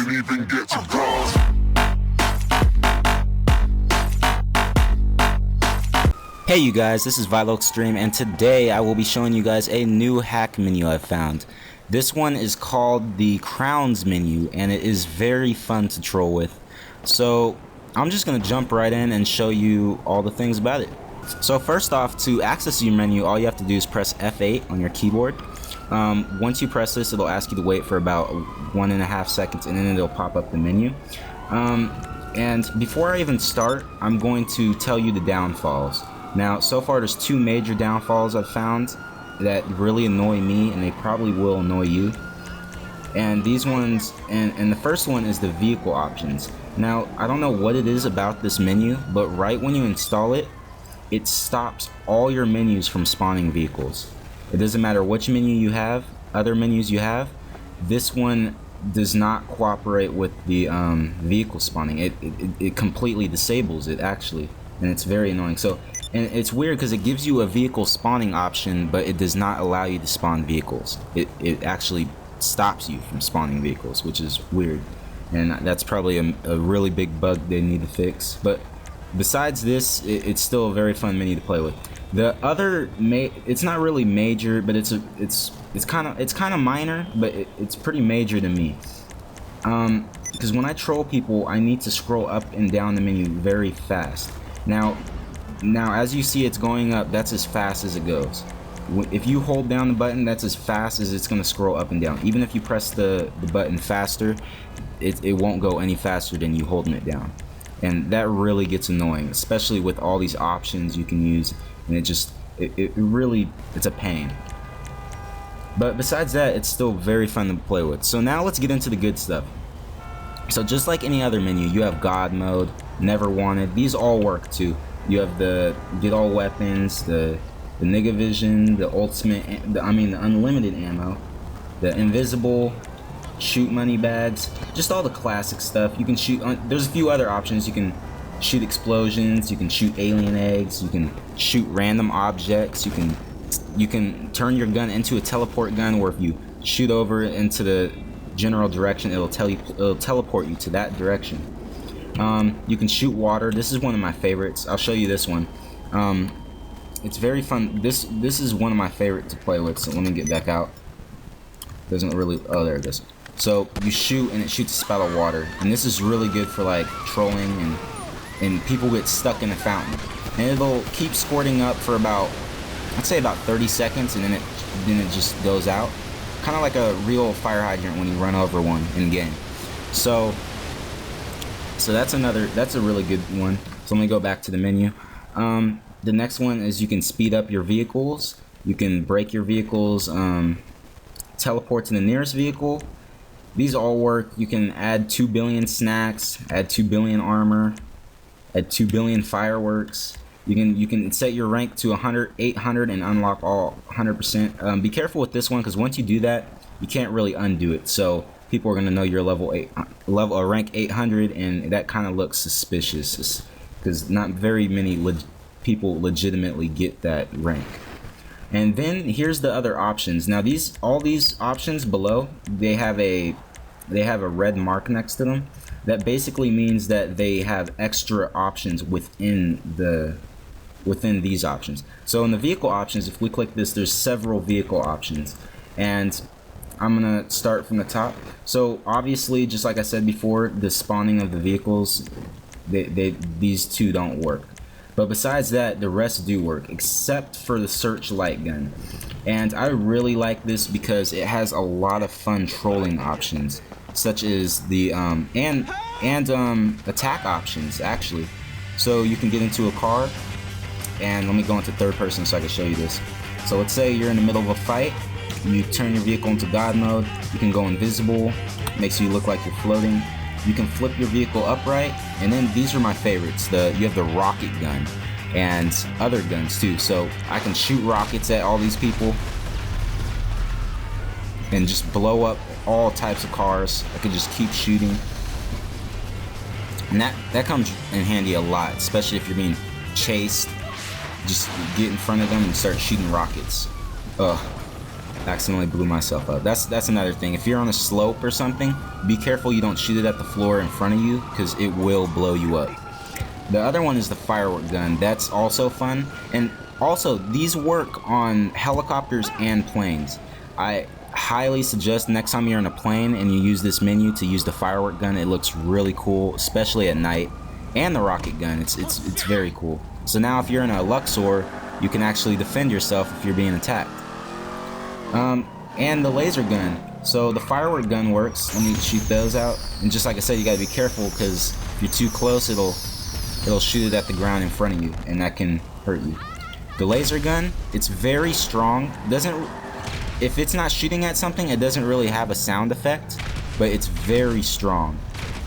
didn't even get to cross. Hey you guys, this is Vilo Extreme, and today I will be showing you guys a new hack menu I've found. This one is called the Krowns menu, and it is very fun to troll with. So I'm just going to jump right in and show you all the things about it. So first off, to access your menu, all you have to do is press F8 on your keyboard. Once you press this, it'll ask you to wait for about 1.5 seconds, and then it'll pop up the menu. And before I even start, I'm going to tell you the downfalls. Now, so far there's two major downfalls I've found that really annoy me, and they probably will annoy you. And these ones, and the first one is the vehicle options. Now, I don't know what it is about this menu, but right when you install it, it stops all your menus from spawning vehicles. It doesn't matter which menu you have, other menus you have, this one does not cooperate with the vehicle spawning. It completely disables it, actually, and it's very annoying. So, and it's weird because it gives you a vehicle spawning option, but it does not allow you to spawn vehicles. It actually stops you from spawning vehicles, which is weird, and that's probably a really big bug they need to fix. But besides this, it's still a very fun menu to play with. The other, it's not really major, but it's kind of minor, but it's pretty major to me. Because when I troll people, I need to scroll up and down the menu very fast. Now as you see, it's going up. That's as fast as it goes. If you hold down the button, that's as fast as it's going to scroll up and down. Even if you press the button faster, it won't go any faster than you holding it down. And that really gets annoying, especially with all these options you can use, and it really, it's a pain. But besides that, it's still very fun to play with. So now let's get into the good stuff. So just like any other menu, you have God mode, never wanted. These all work too. You have the get all weapons, the nigga vision, the ultimate, the unlimited ammo, the invisible, shoot money bags, just all the classic stuff. You can shoot, there's a few other options. You can shoot explosions, you can shoot alien eggs, you can shoot random objects, you can turn your gun into a teleport gun, where if you shoot over into the general direction, it'll teleport you to that direction. You can shoot water. This is one of my favorites. I'll show you this one. It's very fun. This is one of my favorites to play with. So let me get back out. Doesn't really, oh, there it is. So you shoot and it shoots a spout of water, and this is really good for like trolling and people get stuck in a fountain, and it'll keep squirting up for about, I'd say about 30 seconds, and then it just goes out, kind of like a real fire hydrant when you run over one in game. So that's a really good one. So let me go back to the menu. The next one is you can speed up your vehicles. You can break your vehicles, teleport to the nearest vehicle. These all work. You can add 2 billion snacks, add 2 billion armor, add 2 billion fireworks. You can set your rank to 800 and unlock all 100%. Be careful with this one, because once you do that, you can't really undo it. So people are gonna know you're rank 800, and that kind of looks suspicious, because not very many people legitimately get that rank. And then here's the other options. Now all these options below, they have a red mark next to them. That basically means that they have extra options within these options. So in the vehicle options, if we click this, there's several vehicle options, and I'm gonna start from the top. So obviously, just like I said before, the spawning of the vehicles, these two don't work. But besides that, the rest do work, except for the searchlight gun. And I really like this because it has a lot of fun trolling options, such as the attack options, actually. So you can get into a car, and let me go into third person so I can show you this. So let's say you're in the middle of a fight, you turn your vehicle into God mode, you can go invisible, makes you look like you're floating. You can flip your vehicle upright, and then these are my favorites. You have the rocket gun and other guns too. So I can shoot rockets at all these people and just blow up all types of cars. I could just keep shooting, and that comes in handy a lot, especially if you're being chased. Just get in front of them and start shooting rockets. Ugh. Accidentally blew myself up. That's another thing. If you're on a slope or something, be careful you don't shoot it at the floor in front of you, because it will blow you up. The other one is the firework gun. That's also fun. And also, these work on helicopters and planes. I highly suggest next time you're in a plane and you use this menu to use the firework gun. It looks really cool, especially at night. And the rocket gun. It's very cool. So now if you're in a Luxor, you can actually defend yourself if you're being attacked. And the laser gun. So the firework gun works. Let me shoot those out. And just like I said, you gotta be careful, because if you're too close, it'll shoot it at the ground in front of you, and that can hurt you. The laser gun, it's very strong. If it's not shooting at something, it doesn't really have a sound effect, but it's very strong.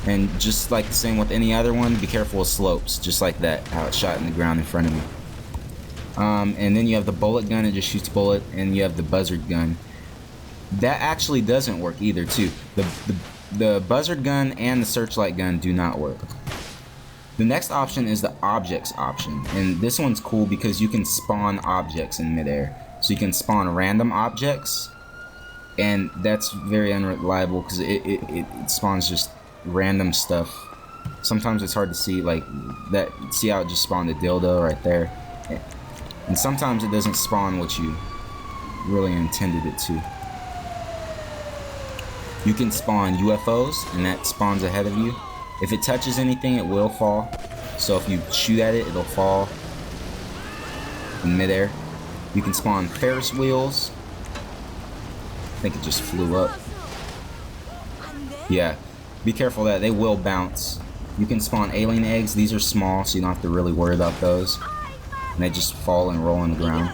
And just like the same with any other one, be careful of slopes, just like that, how it shot in the ground in front of me. And then you have the bullet gun, it just shoots bullet, and you have the buzzard gun. That actually doesn't work either, too. The buzzard gun and the searchlight gun do not work. The next option is the objects option, and this one's cool because you can spawn objects in midair. So you can spawn random objects, and that's very unreliable because it spawns just random stuff. Sometimes it's hard to see, like that. See how it just spawned a dildo right there, and sometimes it doesn't spawn what you really intended it to. You can spawn UFOs, and that spawns ahead of you. If it touches anything, it will fall. So if you shoot at it, it'll fall in midair. You can spawn Ferris wheels. I think it just flew up. Yeah, be careful that they will bounce. You can spawn alien eggs. These are small, so you don't have to really worry about those. And they just fall and roll on the ground.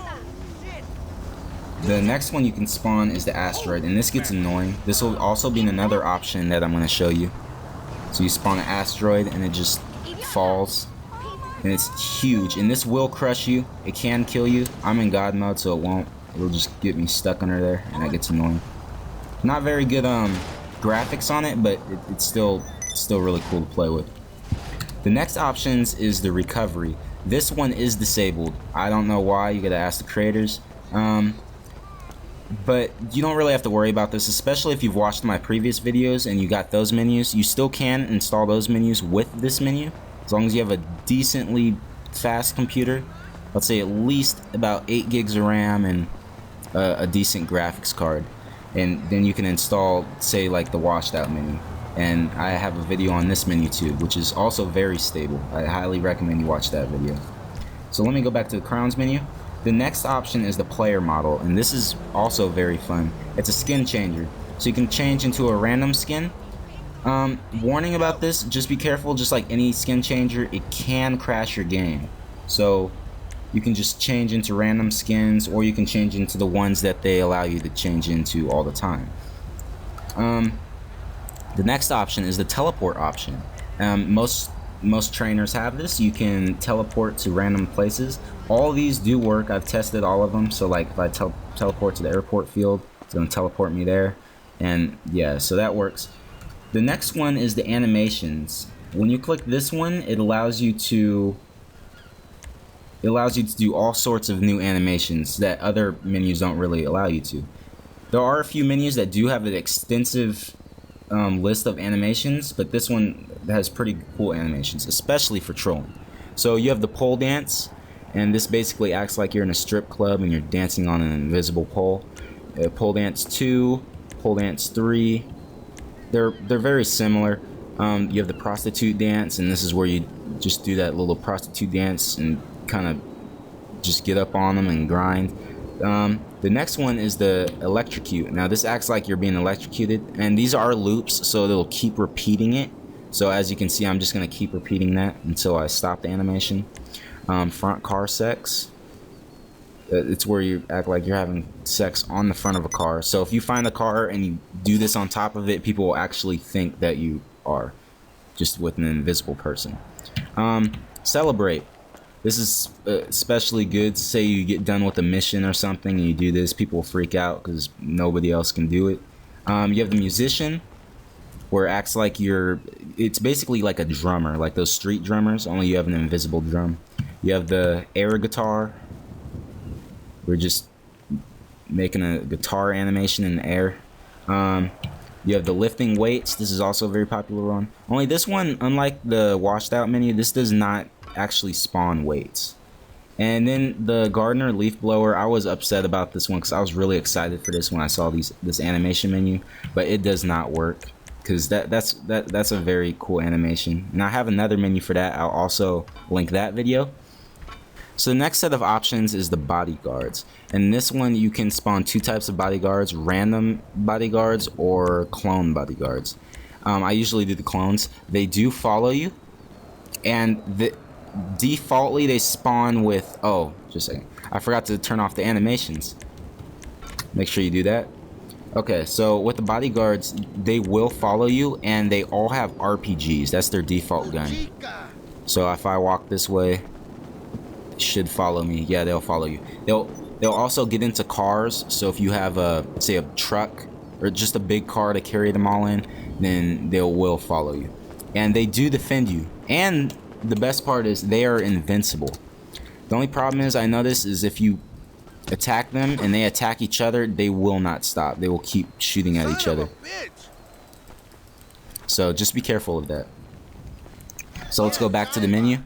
The next one you can spawn is the asteroid, and this gets annoying. This will also be another option that I'm going to show you. So you spawn an asteroid and it just falls, and it's huge, and this will crush you. It can kill you. I'm in God mode, so it won't. It'll just get me stuck under there, and that gets annoying. Not very good graphics on it, but it's still really cool to play with. The next options is the recovery. This one is disabled. I don't know why. You gotta ask the creators. But you don't really have to worry about this, especially if you've watched my previous videos and you got those menus. You still can install those menus with this menu, as long as you have a decently fast computer. Let's say at least about 8 gigs of RAM and a decent graphics card. And then you can install, say, like the washed out menu. And I have a video on this menu too, which is also very stable. I highly recommend you watch that video. So let me go back to the Krowns menu. The next option is the player model, and this is also very fun. It's a skin changer, so you can change into a random skin. Warning about this, just be careful. Just like any skin changer, it can crash your game. So you can just change into random skins, or you can change into the ones that they allow you to change into all the time. The next option is the teleport option. Most trainers have this. You can teleport to random places. All these do work. I've tested all of them. So like if I teleport to the airport field, it's going to teleport me there. And yeah, so that works. The next one is the animations. When you click this one, it allows you to do all sorts of new animations that other menus don't really allow you to. There are a few menus that do have an extensive list of animations, but this one has pretty cool animations, especially for trolling. So you have the pole dance, and this basically acts like you're in a strip club and you're dancing on an invisible pole. Pole dance 2, pole dance 3, they're very similar. You have the prostitute dance, and this is where you just do that little prostitute dance and kind of just get up on them and grind. The next one is the electrocute. Now this acts like you're being electrocuted, and these are loops, so they'll keep repeating it. So as you can see, I'm just going to keep repeating that until I stop the animation. Front car sex. It's where you act like you're having sex on the front of a car. So if you find a car and you do this on top of it, people will actually think that you are just with an invisible person. Celebrate. This is especially good. Say you get done with a mission or something and you do this, people will freak out because nobody else can do it. You have the musician, where it acts like it's basically like a drummer, like those street drummers, only you have an invisible drum. You have the air guitar, where just making a guitar animation in the air. You have the lifting weights. This is also a very popular one. Only this one, unlike the washed out menu, this does not actually spawn weights. And then the gardener leaf blower, I was upset about this one because I was really excited for this when I saw this animation menu, but it does not work because that's a very cool animation. And I have another menu for that. I'll also link that video. So the next set of options is the bodyguards. And this one you can spawn two types of bodyguards, random bodyguards or clone bodyguards. I usually do the clones. They do follow you, and defaultly they spawn with, oh, just a second, I forgot to turn off the animations. Make sure you do that. Okay, so with the bodyguards, they will follow you, and they all have RPGs. That's their default gun. So if I walk this way, they should follow me. Yeah, they'll follow you. They'll also get into cars. So if you have a, say, a truck or just a big car to carry them all in, then they will follow you, and they do defend you. And the best part is they are invincible. The only problem is, I notice, is if you attack them and they attack each other, they will not stop. They will keep shooting at each other. So just be careful of that. So let's go back to the menu.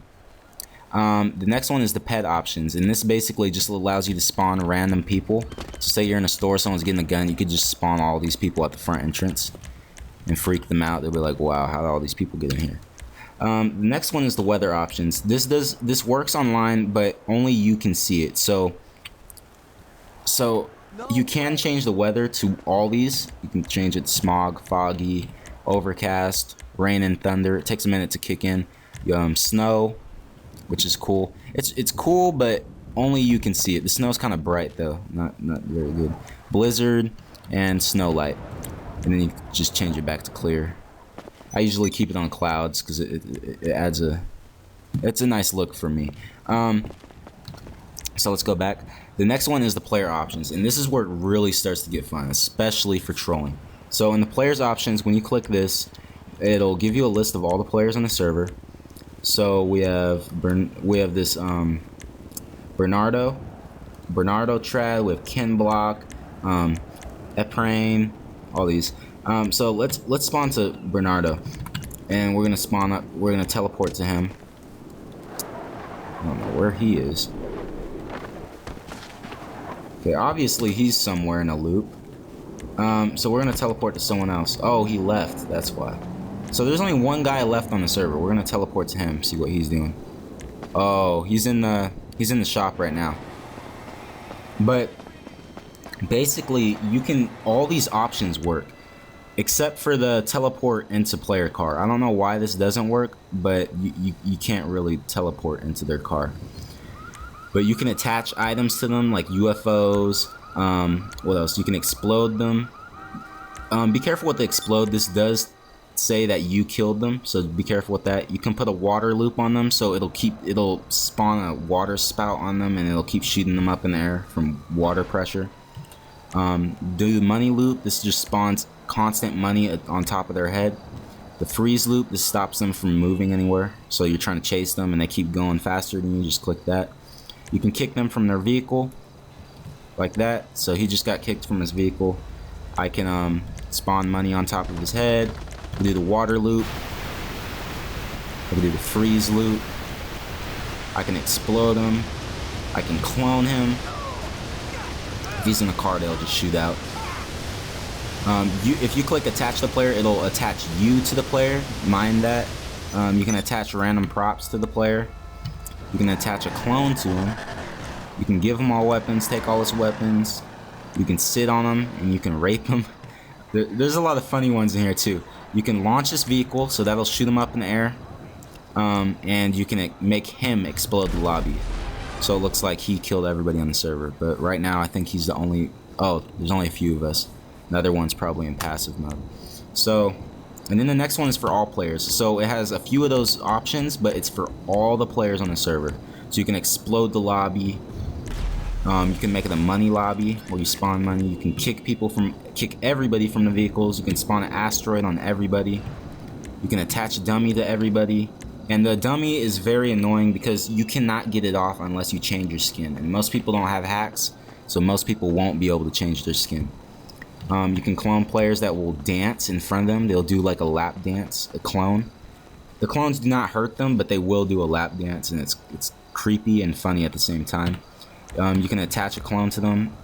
The next one is the pet options, and this basically just allows you to spawn random people. So say you're in a store, someone's getting a gun, you could just spawn all these people at the front entrance and freak them out. They'll be like, wow, how did all these people get in here? The next one is the weather options. This works online, but only you can see it. So you can change the weather to all these. You can change it to smog, foggy, overcast, rain and thunder. It takes a minute to kick in. Snow, which is cool. It's cool, but only you can see it. The snow's kind of bright though, not very good. Blizzard and snow light, and then you just change it back to clear. I usually keep it on clouds because it adds it's a nice look for me. So let's go back. The next one is the player options, and this is where it really starts to get fun, especially for trolling. So in the players options, when you click this, it'll give you a list of all the players on the server. So we have this Bernardo Trad, we have Ken Block, Eprain, all these. So let's spawn to Bernardo, and we're gonna teleport to him. I don't know where he is. Okay, obviously he's somewhere in a loop. So we're gonna teleport to someone else. Oh, he left, that's why. So there's only one guy left on the server. We're gonna teleport to him, see what he's doing. Oh, he's in the shop right now. But basically, all these options work, except for the teleport into player car. I don't know why this doesn't work, but you can't really teleport into their car. But you can attach items to them, like UFOs. What else? You can explode them. Be careful with the explode. This does say that you killed them, so be careful with that. You can put a water loop on them, so it'll spawn a water spout on them, and it'll keep shooting them up in the air from water pressure. Do the money loop. This just spawns constant money on top of their head. The freeze loop, this stops them from moving anywhere, so you're trying to chase them and they keep going faster than you. Just click that. You can kick them from their vehicle like that. So he just got kicked from his vehicle. I can spawn money on top of his head. I can do the water loop. I can do the freeze loop. I can explode him. I can clone him. If he's in a car, they'll just shoot out. If you click attach the player, it'll attach you to the player. Mind that. You can attach random props to the player. You can attach a clone to him. You can give him all weapons, take all his weapons. You can sit on him, and you can rape him. There's a lot of funny ones in here too. You can launch this vehicle, so that'll shoot him up in the air. And you can make him explode the lobby. So it looks like he killed everybody on the server. But right now, I think he's the only... Oh, there's only a few of us. The other one's probably in passive mode. So... And then the next one is for all players. So it has a few of those options, but it's for all the players on the server. So you can explode the lobby. You can make it a money lobby where you spawn money. You can kick everybody from the vehicles. You can spawn an asteroid on everybody. You can attach a dummy to everybody. And the dummy is very annoying because you cannot get it off unless you change your skin. And most people don't have hacks. so most people won't be able to change their skin. You can clone players that will dance in front of them. They'll do like a lap dance, a clone. The clones do not hurt them, but they will do a lap dance, and it's creepy and funny at the same time. You can attach a clone to them.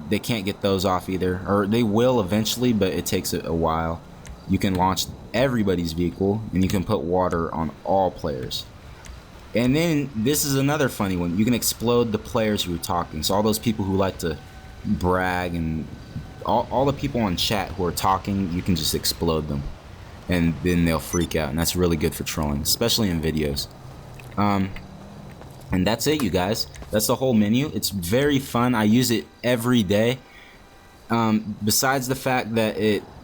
They can't get those off either, or they will eventually, but it takes a while. You can launch everybody's vehicle, and you can put water on all players. And then this is another funny one. You can explode the players who are talking. So all those people who like to brag and all the people on chat who are talking, you can just explode them, and then they'll freak out, and that's really good for trolling, especially in videos. And that's it, you guys. That's the whole menu. It's very fun. I use it every day. Besides the fact that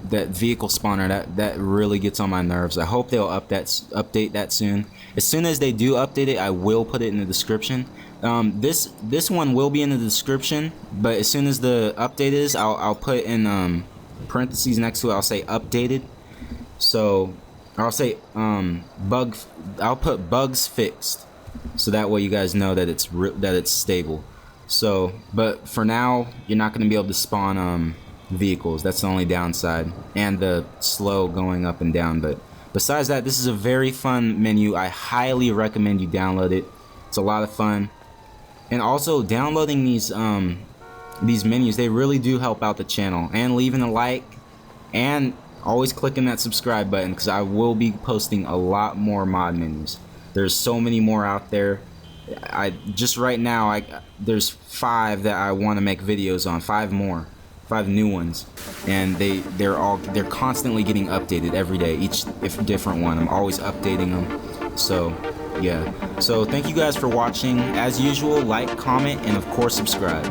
that vehicle spawner that really gets on my nerves. I hope they'll update that soon. As soon as they do update it, I will put it in the description. This one will be in the description, but as soon as the update is, I'll put in parentheses next to it. I'll say updated. So I'll say I'll put bugs fixed, so that way you guys know that it's stable. So, but for now, you're not going to be able to spawn vehicles. That's the only downside, and the slow going up and down. But besides that, this is a very fun menu. I highly recommend you download it. It's a lot of fun. And also, downloading these menus, they really do help out the channel. And leaving a like, and always clicking that subscribe button, because I will be posting a lot more mod menus. There's so many more out there. Just right now, there's 5 that I want to make videos on. 5 more, 5 new ones, and they're constantly getting updated every day. Each different one. I'm always updating them. So yeah. So thank you guys for watching. As usual, like, comment, and of course subscribe.